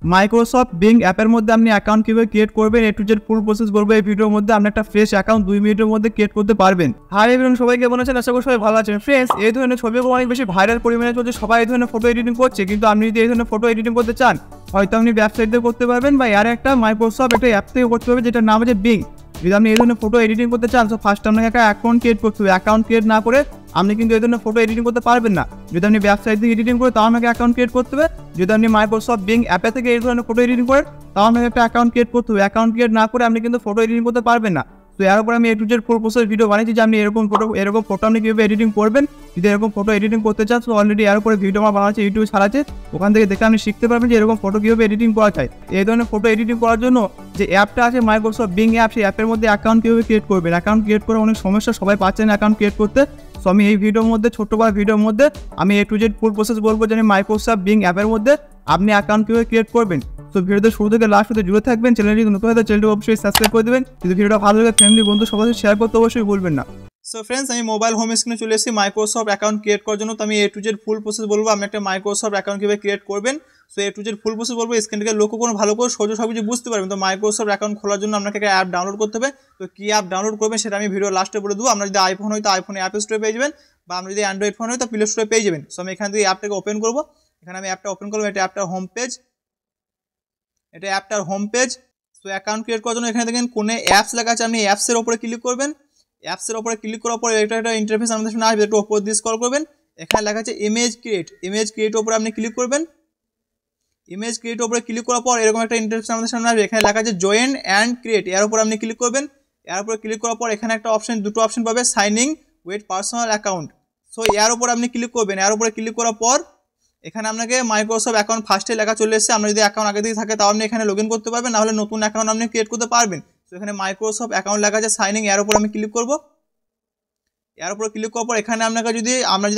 Microsoft being অ্যাপের মধ্যে আপনি অ্যাকাউন্ট কীভাবে ক্রিয়েট করবেন এ টু জেড ফুল প্রসেস বলবো এই ভিডিওর মধ্যে। আপনি একটা ফ্রেশ অ্যাকাউন্ট 2 মিনিটের মধ্যে ক্রিয়েট করতে পারবেন। হাই এভরিওয়ান, সবাই কেমন আছেন? আশা করি সবাই ভালো আছেন। ফ্রেন্ডস, এই ধরনের ছবিগুলো অনেক বেশি ভাইরাল পরিমাণে চলছে, সবাই এই ধরনের ফটো এডিটিং করছে। কিন্তু আপনি যদি এই ধরনের ফটো এডিটিং করতে চান, হয়তো আপনি ওয়েবসাইট দিয়ে করতে পারবেন বা আর একটা মাইক্রোসফট একটা অ্যাপ থেকে করতে পারবেন, যেটার নাম হচ্ছে বিং। যদি আপনি এই ধরনের ফটো এডিটিং করতে চান, তো ফার্স্ট আপনাকে একটা অ্যাকাউন্ট ক্রিয়েট করতে হবে। অ্যাকাউন্ট ক্রিয়েট না করে আপনি কিন্তু এই ধরনের ফটো এডিটিং করতে পারবেন না। যদি আপনি ওয়েবসাইট থেকে এডিটিং করে তাও আমাকে অ্যাকাউন্ট ক্রিয়েট করতে হবে। যদি আপনি মাইক্রোসফট বিং অ্যাপে থেকে এই ধরনের ফটো এডিটিং করেন, তাও আপনাকে একটা অ্যাকাউন্ট ক্রিয়েট করতে হবে। অ্যাকাউন্ট ক্রিয়েট না করে আপনি কিন্তু ফটো এডিটিং করতে পারবেন না। তো এর উপর আমি A to Z full process video বানিয়েছি যে আপনি এরকম ফটো আপনি কীভাবে এডিটিং করবেন। যদি এরকম ফটো এডিটিং করতে চান, তো অলরেডি এর উপরে ভিডিও আমার বানাচ্ছে, ইউটিউবে ছাড়াচ্ছে, ওখান থেকে দেখে আপনি শিখতে পারবেন যে এরকম ফটো কীভাবে এডিটিং করা যায়। এই ধরনের ফটো এডিটিং করার জন্য যে অ্যাপটা আছে মাইক্রোসফট বিং অ্যাপ, সেই অ্যাপের মধ্যে অ্যাকাউন্ট কীভাবে ক্রিয়েট করবেন। অ্যাকাউন্ট ক্রিয়েট করে অনেক সমস্যা, সবাই পাচ্ছেন অ্যাকাউন্ট ক্রিয়েট করতে। সো আমি এই ভিডিওর মধ্যে, ছোট্ট বড় ভিডিওর মধ্যে আমি A to Z full process বলবো যে মাইক্রোসফট বিং অ্যাপের মধ্যে আপনি অ্যাকাউন্ট কীভাবে ক্রিয়েট করবেন। তো ভিডিওতে শুরু থেকে লাস্ট পর্যন্ত জুড়ে থাকবেন। চ্যানেলটি নতুন হলে চ্যানেলটি অবশ্যই সাবস্ক্রাইব করে দেবেন। যদি ভিডিওটা ভালো লাগে ফ্যামিলি বন্ধু সবার সাথে শেয়ার করতে অবশ্যই ভুলবেন না। সো ফ্রেন্ডস, আমি মোবাইল হোম স্ক্রিনে চলে এসেছি মাইক্রোসফট অ্যাকাউন্ট ক্রিয়েট করার জন্য। তো আমি A to Z full process বলবো আপনি একটা মাইক্রোসফট অ্যাকাউন্ট কীভাবে ক্রিয়েট করবেন। So A to Z full process বলবো, স্ক্রিন থেকে লক্ষ্য করুন, ভালো করে সোজা সব কিছু বুঝতে পারবেন। তো মাইক্রোসফট অ্যাকাউন্ট খোলার জন্য আপনাকে একটা অ্যাপ ডাউনলোড করতে হবে। তো কী অ্যাপ ডাউনলোড করবেন সেটা আমি ভিডিও লাস্টে বলে দেবো। আপনার যদি আইফোন হয় তো আইফোনে অ্যাপ স্টোরে পেয়ে যাবেন, বা আপনি যদি অ্যান্ড্রয়েড ফোন হয় তো প্লে স্টোরে পেয়ে যাবেন। সো আমি এখান থেকে অ্যাপটাকে ওপেন করবো। এখানে আমি অ্যাপটা ওপেন করবো। এটা অ্যাপটার হোম পেজ, এটা অ্যাপটার home page. So account create করার জন্য এখানে দেখেন কোনে অ্যাপস লেখা আছে, আপনি অ্যাপসের ওপরে ক্লিক করবেন। অ্যাপসের ওপরে ক্লিক করার পর এটা একটা ইন্টারফেস আমাদের সামনে আসবে, একটু ওপর দিয়ে স্ক্রল করবেন। এখানে লেখা আছে ইমেজ ক্রিয়েট। ইমেজ ক্রিয়েট ওপরে আপনি ক্লিক করবেন। ইমেজ ক্রিয়েট ওপরে ক্লিক করার পর এরকম একটা ইন্টারফেস আমাদের সামনে আসবে। এখানে লেখা আছে জয়েন অ্যান্ড ক্রিয়েট, এর উপর আপনি ক্লিক করবেন। এর উপরে ক্লিক করার পর এখানে একটা অপশন, দুটো অপশন পাবে, signing with personal account. So এর উপর আপনি ক্লিক করবেন। এর উপরে ক্লিক করার পর এখানে আপনাকে মাইক্রোসফট অ্যাকাউন্ট ফার্স্টে লেখা চলে এসেছে। আপনার যদি অ্যাকাউন্ট আগে থেকে থাকে তাও আপনি এখানে লগ ইন করতে পারবেন, নাহলে নতুন অ্যাকাউন্ট আপনি ক্রিয়েট করতে পারবেন। তো এখানে মাইক্রোসফট অ্যাকাউন্ট লেখা আছে সাইনিং, এর উপর আমি ক্লিক করব। এর উপর ক্লিক করার পর এখানে আপনাকে যদি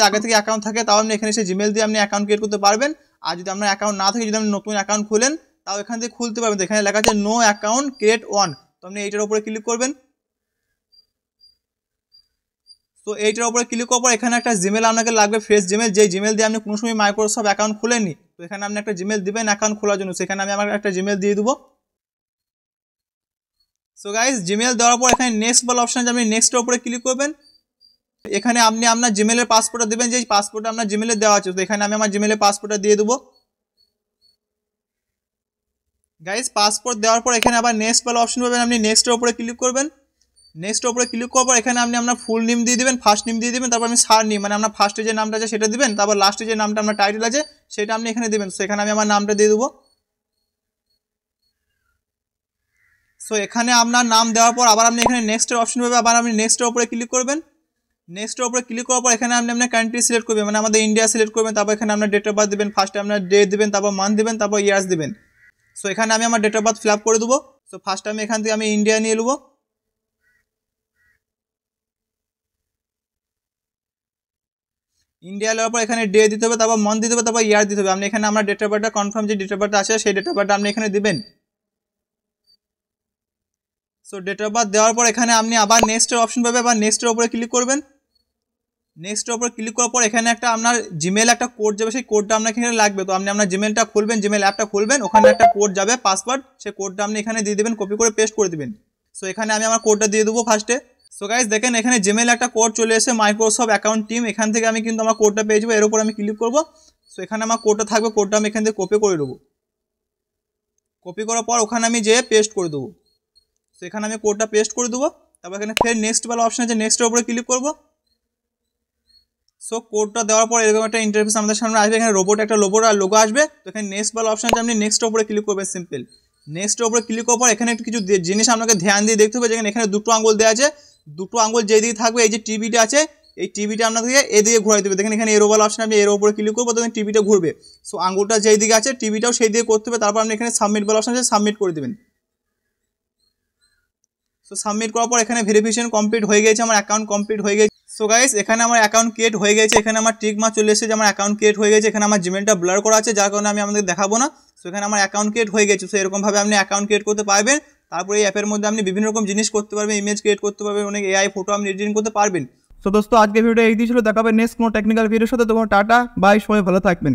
আগে থেকে অ্যাকাউন্ট থাকে তাও আপনি এখানে এসে জিমেল দিয়ে আপনি অ্যাকাউন্ট ক্রিয়েট করতে পারবেন। আর যদি আপনার অ্যাকাউন্ট না থাকে, যদি আপনি নতুন অ্যাকাউন্ট খুলেন তাও এখান থেকে খুলতে পারবেন। তো এখানে লেখা আছে নো অ্যাকাউন্ট ক্রিয়েট ওয়ান, তো আপনি এইটার উপরে ক্লিক করবেন। তো এইটার উপরে ক্লিক করার পর এখানে একটা জিমেল আপনাকে লাগবে, ফ্রেশ জিমেল, যেই জিমেল দিয়ে আপনি কোনো সময় মাইক্রোসফট অ্যাকাউন্ট খুলেননি। তো এখানে আপনি একটা জিমেল দিবেন অ্যাকাউন্ট খোলার জন্য। সেখানে আমি আমার একটা জিমেল দিয়ে দেবো। সো গাইস, জিমেল দেওয়ার পর এখানে নেক্সট বলা অপশন আছে, আপনি নেক্সটের উপরে ক্লিক করবেন। এখানে আপনি আপনার জিমেলের পাসওয়ার্ডটা দেবেন, যে পাসওয়ার্ডটা আপনার জিমেলে দেওয়া আছে। তো এখানে আমি আমার জিমেলের পাসওয়ার্ডটা দিয়ে দেবো। গাইস, পাসওয়ার্ড দেওয়ার পর এখানে আবার নেক্সট বলা অপশন পাবেন, আপনি নেক্সটের উপরে ক্লিক করবেন। নেক্সট উপরে ক্লিক করার পর এখানে আপনি আপনার ফুল নেম দিয়ে দেবেন, ফার্স্ট নেম দিয়ে দেবেন, তারপর আপনি সার নেম মানে আপনার ফার্স্টে যে নামটা আছে সেটা দিবেন, তারপর লাস্টে যে নামটা আপনার টাইটেল আছে সেটা আপনি এখানে দেবেন। সো এখানে আমি আমার নামটা দিয়ে দেবো। সো এখানে আপনার নাম দেওয়ার পর আবার আপনি এখানে নেক্সটের অপশন পাবেন, আবার আপনি নেক্সটের উপরে ক্লিক করবেন। নেক্সটের উপরে ক্লিক করার পর এখানে আপনি আপনার কান্ট্রি সিলেক্ট করবেন, মানে আমাদের ইন্ডিয়া সিলেক্ট করবেন। তারপর এখানে আপনার ডেট অফ বার্থ দেবেন, ফার্স্টে আপনার ডেট দেবেন, তারপর মান্থ দেবেন, তারপর ইয়ার্স দেবেন। সো এখানে আমি আমার date of birth fill up করে দেবো। সো ফার্স্টে আমি এখান থেকে আমি ইন্ডিয়া নিয়ে নেবো। ইন্ডিয়া নেওয়ার পর এখানে ডে দিতে হবে, তারপর মান্থ দিতে হবে, তারপর ইয়ার দিতে হবে। আপনি এখানে আমার ডেট অফ বার্থটা কনফার্ম, যে ডেট অফ বার্থ আছে সেই ডেট অফ বার্থটা আপনি এখানে দিবেন। সো ডেট অফ বার্থ দেওয়ার পর এখানে আপনি আবার নেক্সটের অপশন পাবে, আবার নেক্সটের উপরে ক্লিক করবেন। নেক্সটের উপরে ক্লিক করার পর এখানে একটা আপনার জিমেল একটা কোড যাবে, সেই কোডটা আপনাকে এখানে লাগবে। তো আপনি আপনার জিমেলটা খুলবেন, জিমেল অ্যাপটা খুলবেন, ওখানে একটা কোড যাবে পাসওয়ার্ড, সেই কোডটা আপনি এখানে দিয়ে দেবেন, কপি করে পেস্ট করে দেবেন। সো এখানে আমি আমার কোডটা দিয়ে দেবো ফার্স্টে। সো গাইস দেখেন এখানে জিমেল একটা কোড চলে এসে মাইক্রোসফট অ্যাকাউন্ট টিম, এখান থেকে আমি কিন্তু আমার কোডটা পেয়ে যাবো। এর উপর আমি ক্লিক করবো। সো এখানে আমার কোডটা থাকবে, কোডটা আমি এখান থেকে কপি করে দেবো। কপি করার পর ওখানে আমি যেয়ে পেস্ট করে দেবো। সো এখানে আমি কোডটা পেস্ট করে দেবো। তারপর এখানে ফের নেক্সট বলা অপশন আছে, নেক্সটের উপরে ক্লিক করবো। সো কোডটা দেওয়ার পর এরকম একটা ইন্টারফেস আমাদের সামনে আসবে, এখানে রোবট একটা লোগো আসবে। তো এখানে নেক্সট বলা অপশন আছে, আপনি নেক্সটের উপরে ক্লিক করবেন সিম্পল। নেক্সটের উপরে ক্লিক করার পর এখানে একটু কিছু জিনিস আপনাকে ধ্যান দিয়ে দেখতে হবে, যেখানে এখানে দুটো আঙুল দেওয়া আছে। দুটো আঙুল যেদিকে থাকবে, এই যে টিভিটা আছে এই টিভিটা আপনাকে এদিকে ঘুরাই দেবে। দেখেন এখানে এরো বলা অপশন, আপনি এর উপরে ক্লিক করবো, তখন টিভিটা ঘুরবে। সো আঙুলটা যেই দিকে আছে টিভিটাও সেই দিকে করতে হবে। তারপর আপনি এখানে সাবমিট বলা অপশন আছে, সাবমিট করে দেবেন। সো সাবমিট করার পর এখানে ভেরিফিকেশন কমপ্লিট হয়ে গেছে, আমার অ্যাকাউন্ট কমপ্লিট হয়ে গেছে। সো গাইস এখানে আমার অ্যাকাউন্ট ক্রিয়েট হয়ে গেছে, এখানে আমার টিক মার্ক চলে এসেছে যে আমার অ্যাকাউন্ট ক্রিয়েট হয়ে গেছে। এখানে আমার জিমেলটা ব্লার করা আছে, যার কারণে আমি আমাদের দেখাবো না। সো এখানে আমার অ্যাকাউন্ট ক্রিয়েট হয়ে গেছে। সো এরকমভাবে আপনি অ্যাকাউন্ট ক্রিয়েট করতে পারবেন। তারপরে এই অ্যাপের মধ্যে আপনি বিভিন্ন রকম জিনিস করতে পারবেন, ইমেজ ক্রিয়েট করতে পারবেন, অনেক এআই ফটো আপনি এডিটিং করতে পারবেন। সো দোস্ত আজকে ভিডিও এই ছিল, দেখাবে নেক্সট কোনো টেকনিক্যাল ভিডিওর সাথে। তোমার টাটা বাই, সবাই ভালো থাকবেন।